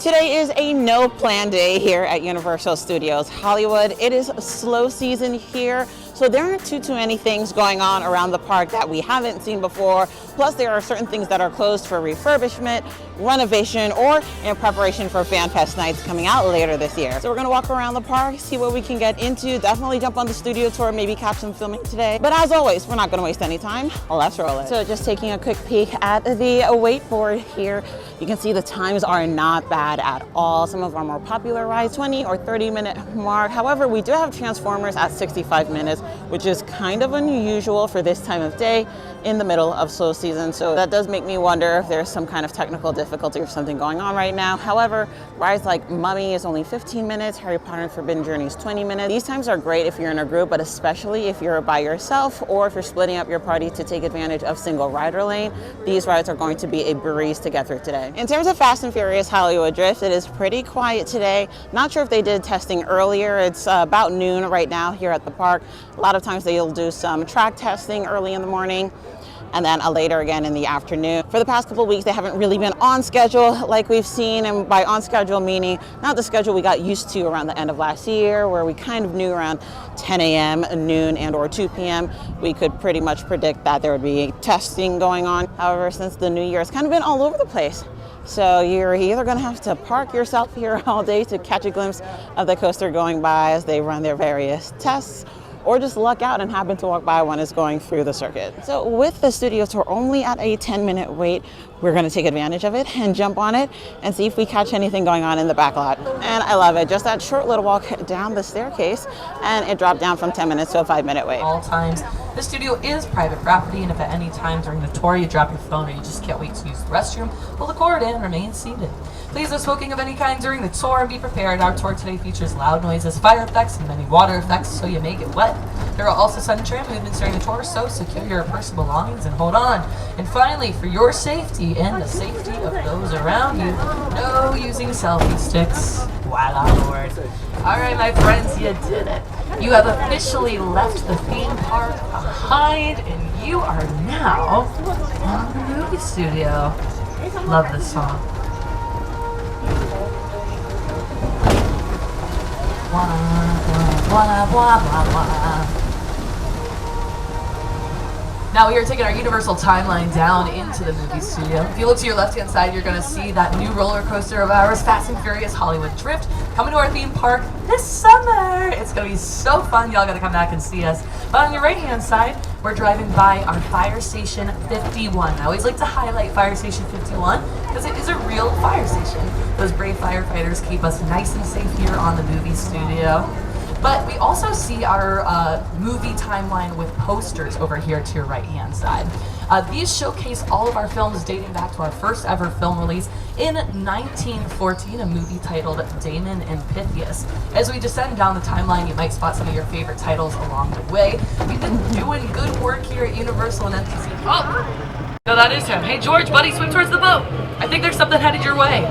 Today is a no plan day here at Universal Studios Hollywood. It is a slow season here, so there aren't too many things going on around the park that we haven't seen before. Plus, there are certain things that are closed for refurbishment, renovation, or in preparation for Fan Fest nights coming out later this year. So we're gonna walk around the park, see what we can get into, definitely jump on the studio tour, maybe catch some filming today. But as always, we're not gonna waste any time. Let's roll it. So just taking a quick peek at the wakeboard here. You can see the times are not bad at all. Some of our more popular rides, 20 or 30-minute mark. However, we do have Transformers at 65 minutes, which is kind of unusual for this time of day in the middle of slow season. So that does make me wonder if there's some kind of technical difficulty or something going on right now. However, rides like Mummy is only 15 minutes, Harry Potter and Forbidden Journey is 20 minutes. These times are great if you're in a group, but especially if you're by yourself or if you're splitting up your party to take advantage of single rider lane. These rides are going to be a breeze to get through today. In terms of Fast and Furious Hollywood Drift, it is pretty quiet today. Not sure if they did testing earlier. It's about noon right now here at the park. A lot of times they'll do some track testing early in the morning and then later again in the afternoon. For the past couple of weeks, they haven't really been on schedule like we've seen, and by on schedule meaning not the schedule we got used to around the end of last year, where we kind of knew around 10 a.m., noon, and or 2 p.m. we could pretty much predict that there would be testing going on. However, since the new year, it's kind of been all over the place. So you're either gonna have to park yourself here all day to catch a glimpse of the coaster going by as they run their various tests, or just luck out and happen to walk by when it's going through the circuit. So with the studio tour only at a 10-minute wait, we're gonna take advantage of it and jump on it and see if we catch anything going on in the back lot. And I love it, just that short little walk down the staircase, and it dropped down from 10 minutes to a 5-minute wait. All times. The studio is private property, and if at any time during the tour you drop your phone or you just can't wait to use the restroom, pull the cord and remain seated. Please no smoking of any kind during the tour, and be prepared. Our tour today features loud noises, fire effects, and many water effects, so you may get wet. There are also sudden tram movements during the tour, so secure your personal belongings and hold on. And finally, for your safety and the safety of those around you, no using selfie sticks while on board. Alright, my friends, you did it. You have officially left the theme park behind, and you are now on the movie studio. Love this song. Now we are taking our Universal timeline down into the movie studio. If you look to your left-hand side, you're going to see that new roller coaster of ours, Fast and Furious Hollywood Drift, coming to our theme park this summer. It's going to be so fun. Y'all got to come back and see us. But on your right-hand side, we're driving by our Fire Station 51. I always like to highlight Fire Station 51 because it is a real fire station. Those brave firefighters keep us nice and safe here on the movie studio. But we also see our movie timeline with posters over here to your right-hand side. These showcase all of our films dating back to our first ever film release in 1914, a movie titled Damon and Pythias. As we descend down the timeline, you might spot some of your favorite titles along the way. We've been doing good work here at Universal and NBC. Oh! No, that is him. Hey, George, buddy, swim towards the boat. I think there's something headed your way.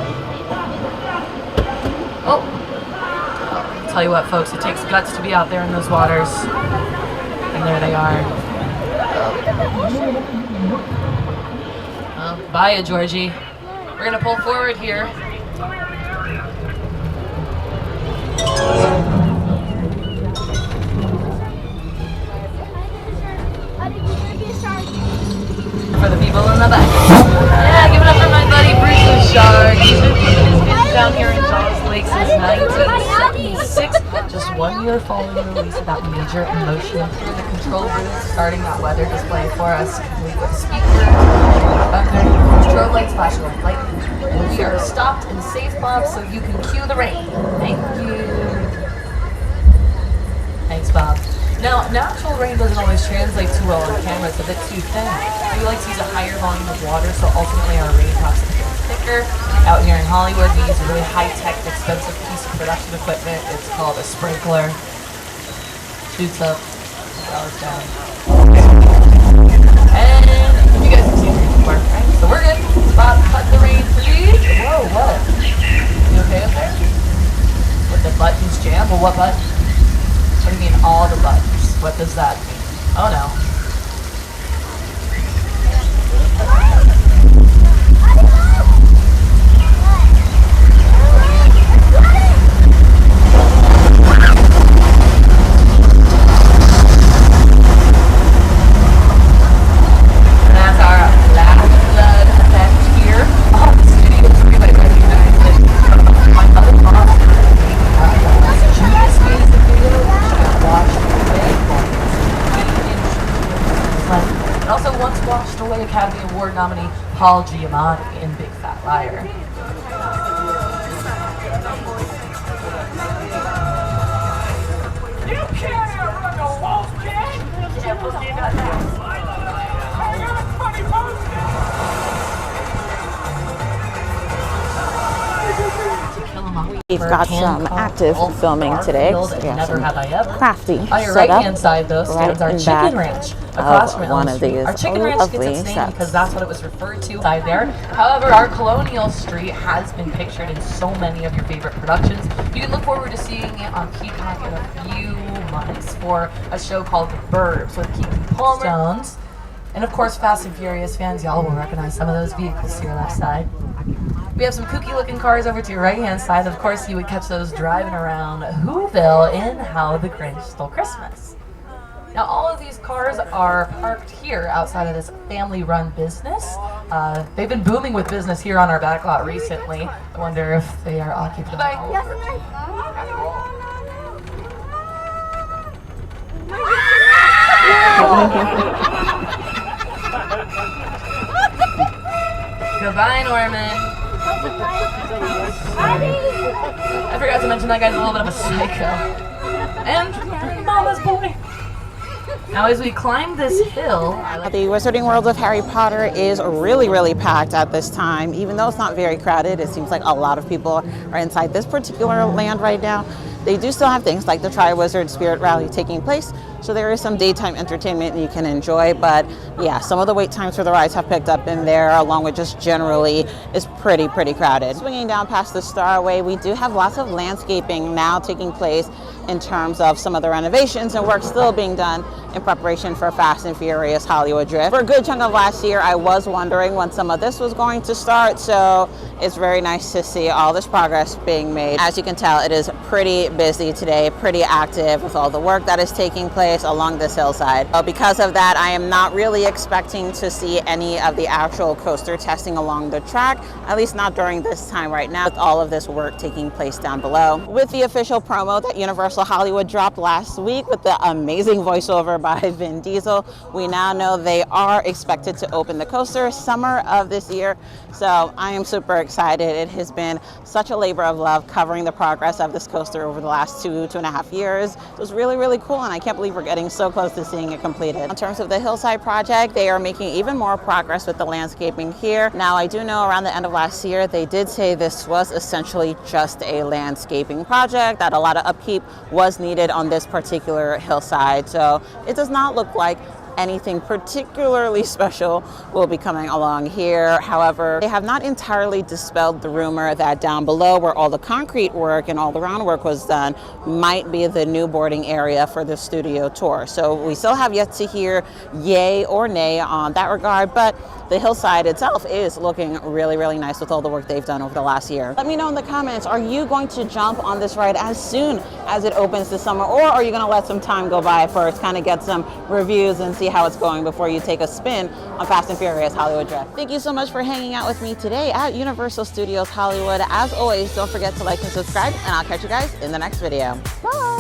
Oh. Tell you what, folks, it takes guts to be out there in those waters. And there they are. Well, bye, Georgie. We're gonna pull forward here. For the people in the back. Yeah, give it up for my buddy Bruce the Shark. He's been keeping his kids down here in Jaws Lake since 1976. Just 1 year following the release of that major emotion. Through the control room, starting that weather display for us, complete with speakers, thunder, strobe lights, flashing like lightning. We are stopped and safe, Bob, so you can cue the rain. Thank you. Thanks, Bob. Now, natural rain doesn't always translate too well on camera. It's a bit too thin. We like to use a higher volume of water, so ultimately our raindrops appear thicker. Out here in Hollywood, we use a really high-tech, expensive piece of production equipment. It's called a sprinkler. Shoots up, goes down. And you guys can see it before, right? So we're good. Bob, cut the rain, please. Whoa, what? You okay up there? With the buttons jam? Well, what button? What do you mean all the buttons? What does that mean? Oh no. Paul Giamatti in Big Fat Liar. You can't outrun the wolf, kid! Hang on, funny We've got some active filming today. So we have some crafty on your setup right-hand side, though, stands our in chicken back ranch across from one Elm of Street. these Our chicken ranch gets lovely its name sets. because that's what it was referred to side there. However, our Colonial Street has been pictured in so many of your favorite productions. You can look forward to seeing it on Peacock in a few months for a show called The Burbs with Keke Palmer. And of course, Fast and Furious fans, y'all will recognize some of those vehicles to your left side. We have some kooky looking cars over to your right hand side. Of course, you would catch those driving around Whoville in How the Grinch Stole Christmas. Now, all of these cars are parked here outside of this family-run business. They've been booming with business here on our back lot recently. I wonder if they are occupied. Goodbye, Norman. I forgot to mention that guy's a little bit of a psycho. And Mama's boy. Now, as we climb this hill, The Wizarding World of Harry Potter is really packed at this time. Even though it's not very crowded, it seems like a lot of people are inside this particular land right now. They do still have things like the Triwizard Spirit Rally taking place, so there is some daytime entertainment you can enjoy, but yeah, some of the wait times for the rides have picked up in there, along with just generally is pretty crowded. Swinging down past the Starway, we do have lots of landscaping now taking place in terms of some of the renovations and work still being done in preparation for Fast and Furious Hollywood Drift. For a good chunk of last year, I was wondering when some of this was going to start, so it's very nice to see all this progress being made. As you can tell, it is pretty busy today, pretty active with all the work that is taking place along this hillside. Because of that, I am not really expecting to see any of the actual coaster testing along the track, at least not during this time right now, with all of this work taking place down below. With the official promo that Universal Hollywood dropped last week with the amazing voiceover by Vin Diesel, we now know they are expected to open the coaster summer of this year. So I am super excited. It has been such a labor of love covering the progress of this coaster over the last two and a half years. It was really cool, and I can't believe we're getting so close to seeing it completed. In terms of the hillside project, they are making even more progress with the landscaping here. Now, I do know around the end of last year, they did say this was essentially just a landscaping project, that a lot of upkeep was needed on this particular hillside. So it does not look like anything particularly special will be coming along here. However, they have not entirely dispelled the rumor that down below, where all the concrete work and all the groundwork was done, might be the new boarding area for the studio tour. So we still have yet to hear yay or nay on that regard, but the hillside itself is looking really nice with all the work they've done over the last year. Let me know in the comments, are you going to jump on this ride as soon as it opens this summer, or are you going to let some time go by first, kind of get some reviews and see how it's going before you take a spin on Fast and Furious Hollywood Drift? Thank you so much for hanging out with me today at Universal Studios Hollywood. As always, don't forget to like and subscribe, and I'll catch you guys in the next video. Bye!